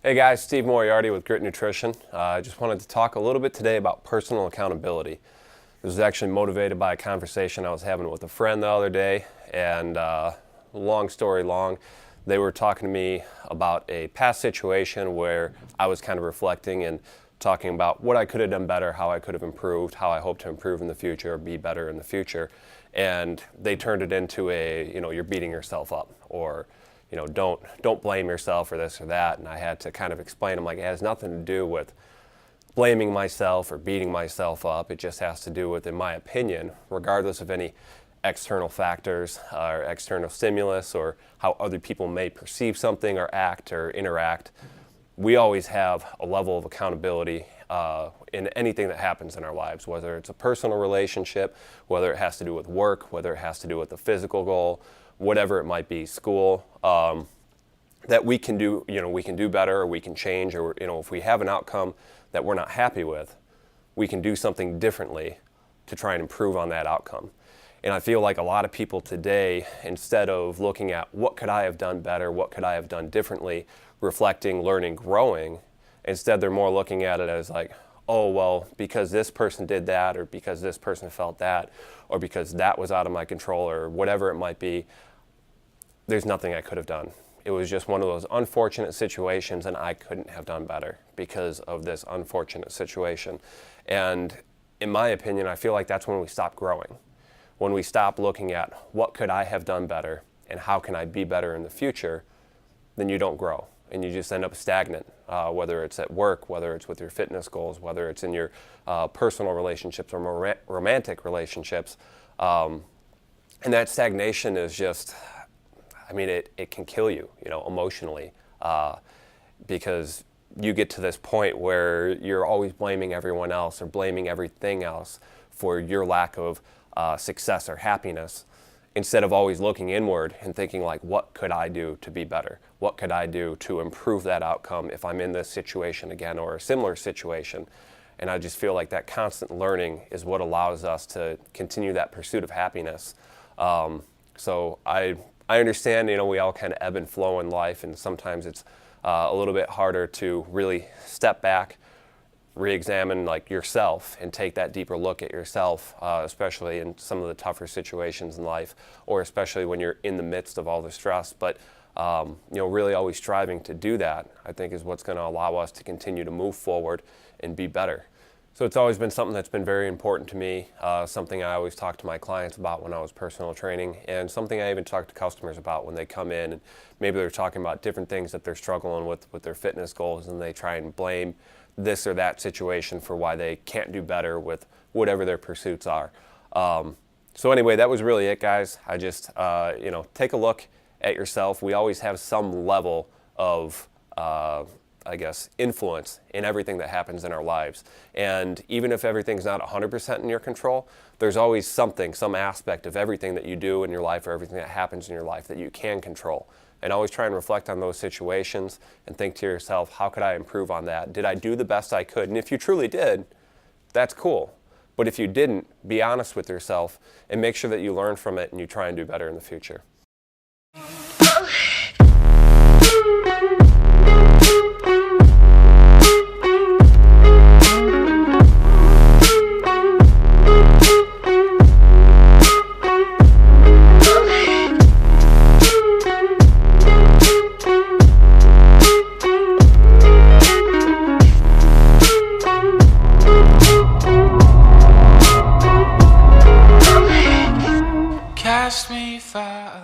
Hey guys, Steve Moriarty with Grit Nutrition. I just wanted to talk a little bit today about personal accountability. This was actually motivated by a conversation I was having with a friend the other day, and long story long, they were talking to me about a past situation where I was kind of reflecting and talking about what I could have done better, how I could have improved, how I hope to improve in the future, or be better in the future. And they turned it into you're beating yourself up, or don't blame yourself for this or that. And I had to kind of explain, I'm like, it has nothing to do with blaming myself or beating myself up. It just has to do with, in my opinion, regardless of any external factors or external stimulus or how other people may perceive something or act or interact, we always have a level of accountability in anything that happens in our lives, whether it's a personal relationship, whether it has to do with work, whether it has to do with a physical goal, whatever it might be, school, that we can do, we can do better, or we can change, or, if we have an outcome that we're not happy with, we can do something differently to try and improve on that outcome. And I feel like a lot of people today, instead of looking at what could I have done better, what could I have done differently, reflecting, learning, growing, instead they're more looking at it as like, oh, well, because this person did that, or because this person felt that, or because that was out of my control, or whatever it might be, there's nothing I could have done. It was just one of those unfortunate situations, and I couldn't have done better because of this unfortunate situation. And in my opinion, I feel like that's when we stop growing. When we stop looking at what could I have done better and how can I be better in the future, then you don't grow and you just end up stagnant, whether it's at work, whether it's with your fitness goals, whether it's in your personal relationships or romantic relationships. And that stagnation is just, it can kill you, emotionally, because you get to this point where you're always blaming everyone else or blaming everything else for your lack of success or happiness, instead of always looking inward and thinking like, what could I do to be better? What could I do to improve that outcome if I'm in this situation again or a similar situation? And I just feel like that constant learning is what allows us to continue that pursuit of happiness. So I understand, we all kind of ebb and flow in life, and sometimes it's a little bit harder to really step back, re-examine like yourself and take that deeper look at yourself, especially in some of the tougher situations in life, or especially when you're in the midst of all the stress. But really always striving to do that, I think, is what's going to allow us to continue to move forward and be better. So it's always been something that's been very important to me, something I always talk to my clients about when I was personal training, and something I even talk to customers about when they come in and maybe they're talking about different things that they're struggling with their fitness goals, and they try and blame this or that situation for why they can't do better with whatever their pursuits are. So anyway, that was really it, guys. I just, take a look at yourself. We always have some level of, influence in everything that happens in our lives. And even if everything's not 100% in your control, there's always something, some aspect of everything that you do in your life or everything that happens in your life that you can control. And always try and reflect on those situations and think to yourself, how could I improve on that? Did I do the best I could? And if you truly did, that's cool. But if you didn't, be honest with yourself and make sure that you learn from it and you try and do better in the future. Cast me far